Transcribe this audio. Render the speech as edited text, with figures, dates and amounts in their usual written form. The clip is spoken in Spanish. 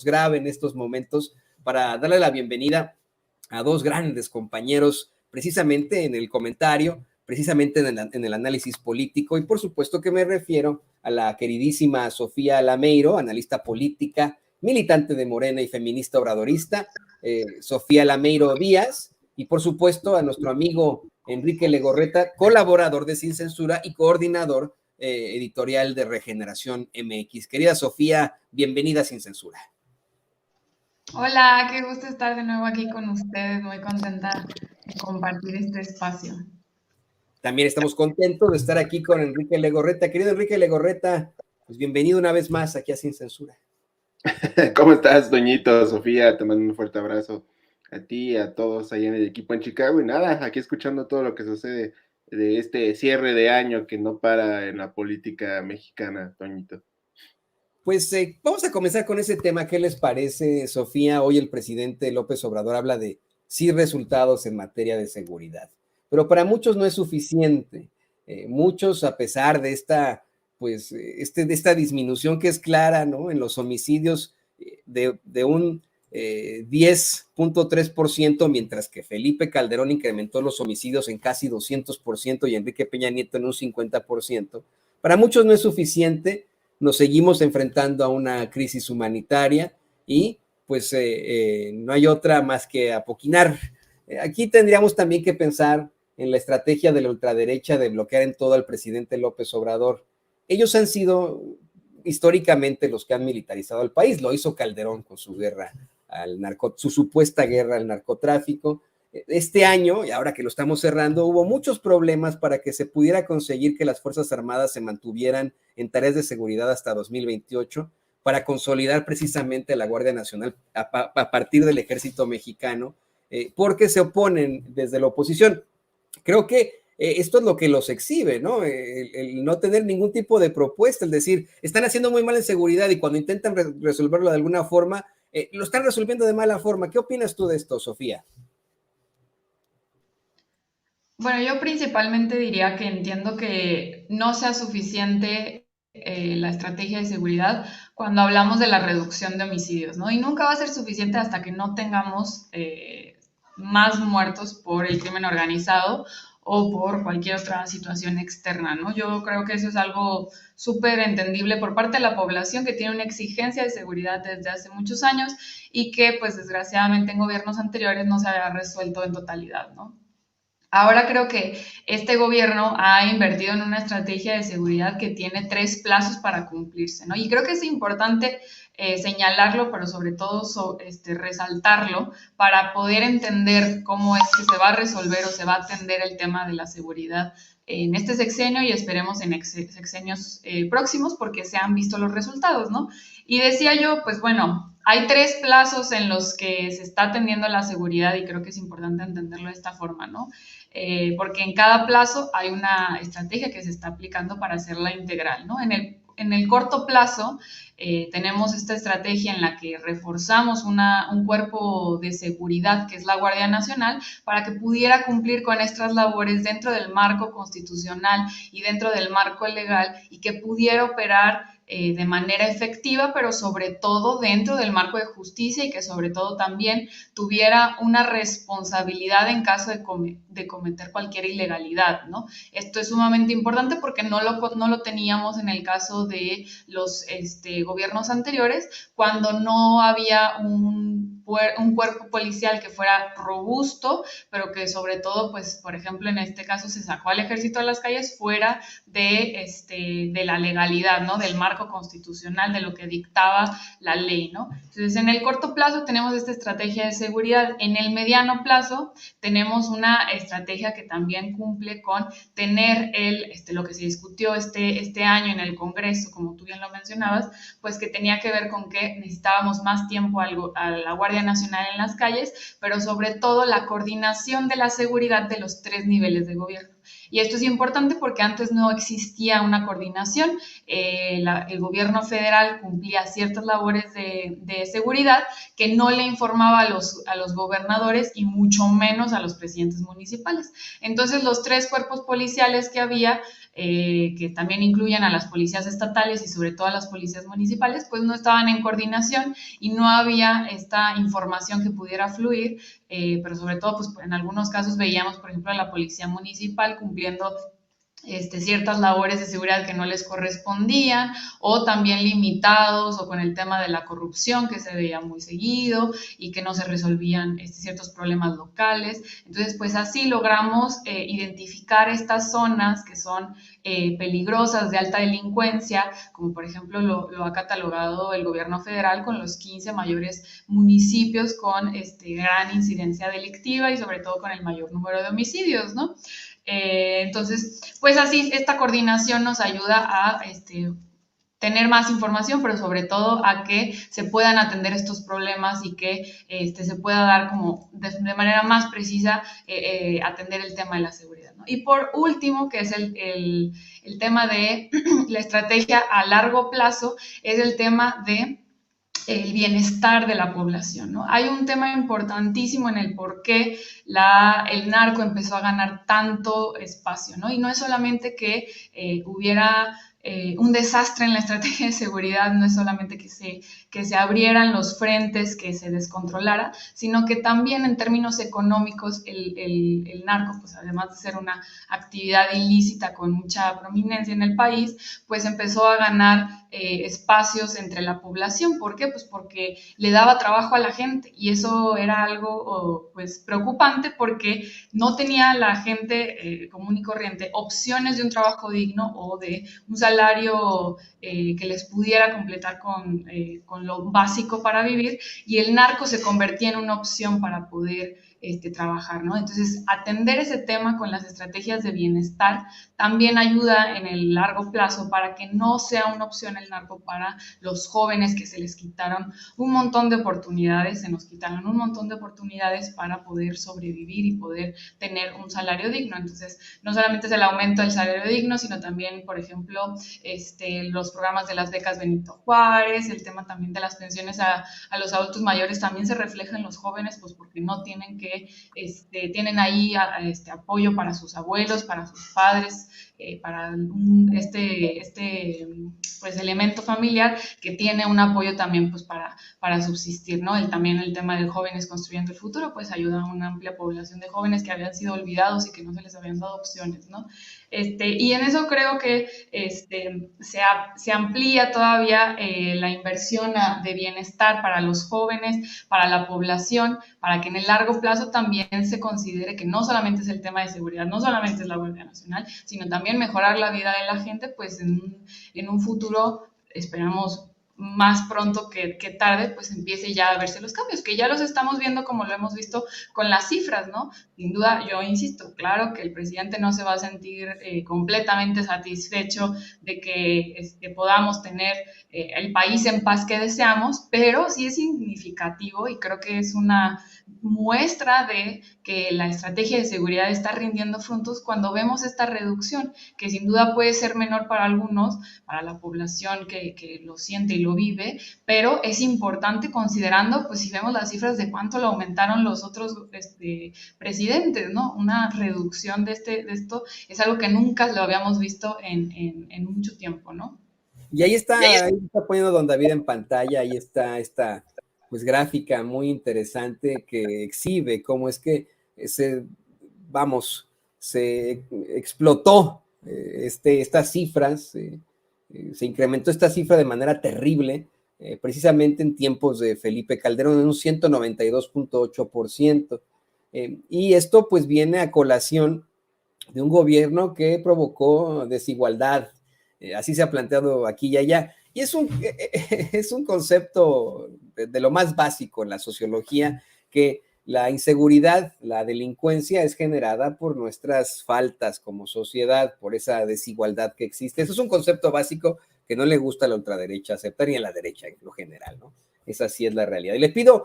grave en estos momentos para darle la bienvenida a dos grandes compañeros precisamente en el comentario, precisamente en el análisis político, y por supuesto que me refiero a la queridísima Sofía Lameiro, analista política, militante de Morena y feminista obradorista, Sofía Lameiro Díaz, y por supuesto a nuestro amigo Enrique Legorreta, colaborador de Sin Censura y coordinador editorial de Regeneración MX. Querida Sofía, bienvenida a Sin Censura. Hola, qué gusto estar de nuevo aquí con ustedes, muy contenta de compartir este espacio. También estamos contentos de estar aquí con Enrique Legorreta. Querido Enrique Legorreta, pues bienvenido una vez más aquí a Sin Censura. ¿Cómo estás, Doñito? Sofía, te mando un fuerte abrazo a ti y a todos ahí en el equipo en Chicago. Y nada, aquí escuchando todo lo que sucede de este cierre de año que no para en la política mexicana, Doñito. Pues vamos a comenzar con ese tema. ¿Qué les parece, Sofía? Hoy el presidente López Obrador habla de sí resultados en materia de seguridad, pero para muchos no es suficiente. Muchos, a pesar de esta, pues, de esta disminución que es clara, ¿no? En los homicidios de un 10.3%, mientras que Felipe Calderón incrementó los homicidios en casi 200% y Enrique Peña Nieto en un 50%. Para muchos no es suficiente. Nos seguimos enfrentando a una crisis humanitaria y pues no hay otra más que apoquinar. Aquí tendríamos también que pensar en la estrategia de la ultraderecha de bloquear en todo al presidente López Obrador. Ellos han sido históricamente los que han militarizado al país. Lo hizo Calderón con su guerra al su supuesta guerra al narcotráfico. Este año, y ahora que lo estamos cerrando, hubo muchos problemas para que se pudiera conseguir que las Fuerzas Armadas se mantuvieran en tareas de seguridad hasta 2028, para consolidar precisamente la Guardia Nacional a partir del Ejército Mexicano, porque se oponen desde la oposición. Creo que esto es lo que los exhibe, ¿no? El no tener ningún tipo de propuesta, el decir, están haciendo muy mal en seguridad y cuando intentan resolverlo de alguna forma, lo están resolviendo de mala forma. ¿Qué opinas tú de esto, Sofía? Bueno, yo principalmente diría que entiendo que no sea suficiente la estrategia de seguridad cuando hablamos de la reducción de homicidios, ¿no? Y nunca va a ser suficiente hasta que no tengamos más muertos por el crimen organizado o por cualquier otra situación externa, ¿no? Yo creo que eso es algo súper entendible por parte de la población que tiene una exigencia de seguridad desde hace muchos años y que, pues, desgraciadamente en gobiernos anteriores no se había resuelto en totalidad, ¿no? Ahora creo que este gobierno ha invertido en una estrategia de seguridad que tiene 3 plazos para cumplirse, ¿no? Y creo que es importante señalarlo, pero sobre todo resaltarlo para poder entender cómo es que se va a resolver o se va a atender el tema de la seguridad en este sexenio y esperemos en sexenios próximos porque se han visto los resultados, ¿no? Y decía yo, pues bueno, hay 3 plazos en los que se está atendiendo la seguridad y creo que es importante entenderlo de esta forma, ¿no? Porque en cada plazo hay una estrategia que se está aplicando para hacerla integral, ¿no? En el corto plazo tenemos esta estrategia en la que reforzamos un cuerpo de seguridad que es la Guardia Nacional para que pudiera cumplir con estas labores dentro del marco constitucional y dentro del marco legal y que pudiera operar de manera efectiva, pero sobre todo dentro del marco de justicia y que sobre todo también tuviera una responsabilidad en caso de cometer cualquier ilegalidad, ¿no? Esto es sumamente importante porque no lo teníamos en el caso de los gobiernos anteriores, cuando no había un cuerpo policial que fuera robusto, pero que sobre todo, pues, por ejemplo, en este caso se sacó al ejército a las calles fuera de la legalidad, ¿no? Del marco constitucional, de lo que dictaba la ley, ¿no? Entonces, en el corto plazo tenemos esta estrategia de seguridad. En el mediano plazo tenemos una estrategia que también cumple con tener lo que se discutió este año en el Congreso, como tú bien lo mencionabas, pues que tenía que ver con que necesitábamos más tiempo a la Guardia Nacional en las calles, pero sobre todo la coordinación de la seguridad de los 3 niveles de gobierno. Y esto es importante porque antes no existía una coordinación, el gobierno federal cumplía ciertas labores de seguridad que no le informaba a los gobernadores y mucho menos a los presidentes municipales. Entonces los 3 cuerpos policiales que había que también incluyen a las policías estatales y sobre todo a las policías municipales, pues no estaban en coordinación y no había esta información que pudiera fluir, pero sobre todo, pues en algunos casos veíamos, por ejemplo, a la policía municipal cumpliendo ciertas labores de seguridad que no les correspondían, o también limitados, o con el tema de la corrupción que se veía muy seguido y que no se resolvían ciertos problemas locales. Entonces, pues así logramos identificar estas zonas que son peligrosas, de alta delincuencia, como por ejemplo lo ha catalogado el gobierno federal con los 15 mayores municipios con gran incidencia delictiva y sobre todo con el mayor número de homicidios, ¿no? Entonces, pues así esta coordinación nos ayuda a tener más información, pero sobre todo a que se puedan atender estos problemas y que se pueda dar como de manera más precisa atender el tema de la seguridad, ¿no? Y por último, que es el tema de la estrategia a largo plazo, es el tema de el bienestar de la población, ¿no? Hay un tema importantísimo en el por qué el narco empezó a ganar tanto espacio, ¿no? Y no es solamente que hubiera un desastre en la estrategia de seguridad, no es solamente que se abrieran los frentes, que se descontrolara, sino que también en términos económicos el narco, pues además de ser una actividad ilícita con mucha prominencia en el país, pues empezó a ganar espacios entre la población. ¿Por qué? Pues porque le daba trabajo a la gente y eso era algo pues preocupante porque no tenía la gente común y corriente opciones de un trabajo digno o de un salario que les pudiera completar con lo básico para vivir, y el narco se convertía en una opción para poder trabajar, ¿no? Entonces, atender ese tema con las estrategias de bienestar también ayuda en el largo plazo para que no sea una opción el narco para los jóvenes que se les quitaron un montón de oportunidades, se nos quitaron un montón de oportunidades para poder sobrevivir y poder tener un salario digno. Entonces, no solamente es el aumento del salario digno, sino también, por ejemplo, los programas de las becas Benito Juárez, el tema también de las pensiones a los adultos mayores también se refleja en los jóvenes, pues porque no tienen tienen ahí apoyo para sus abuelos, para sus padres, para pues elemento familiar que tiene un apoyo también pues para subsistir, ¿no? También el tema de jóvenes construyendo el futuro, pues ayuda a una amplia población de jóvenes que habían sido olvidados y que no se les habían dado opciones, ¿no? Y en eso creo que se amplía todavía la inversión de bienestar para los jóvenes, para la población, para que en el largo plazo también se considere que no solamente es el tema de seguridad, no solamente es la Guardia Nacional, sino también mejorar la vida de la gente, pues en un futuro, esperamos más pronto que tarde, pues empiece ya a verse los cambios, que ya los estamos viendo como lo hemos visto con las cifras, ¿no? Sin duda, yo insisto, claro que el presidente no se va a sentir completamente satisfecho de que podamos tener el país en paz que deseamos, pero sí es significativo y creo que es una muestra de que la estrategia de seguridad está rindiendo frutos cuando vemos esta reducción, que sin duda puede ser menor para algunos, para la población que lo siente y lo vive, pero es importante considerando, pues si vemos las cifras de cuánto lo aumentaron los otros presidentes, ¿no? Una reducción de esto es algo que nunca lo habíamos visto en mucho tiempo, ¿no? Y ahí está poniendo don David en pantalla, ahí está esta pues gráfica muy interesante que exhibe cómo es que se explotó estas cifras, se incrementó esta cifra de manera terrible, precisamente en tiempos de Felipe Calderón, en un 192.8%. Y esto pues viene a colación de un gobierno que provocó desigualdad, así se ha planteado aquí y allá. Y es un concepto de lo más básico en la sociología, que la inseguridad, la delincuencia es generada por nuestras faltas como sociedad, por esa desigualdad que existe. Eso es un concepto básico que no le gusta a la ultraderecha aceptar, y a la derecha en lo general, ¿no? Esa sí es la realidad. Y le pido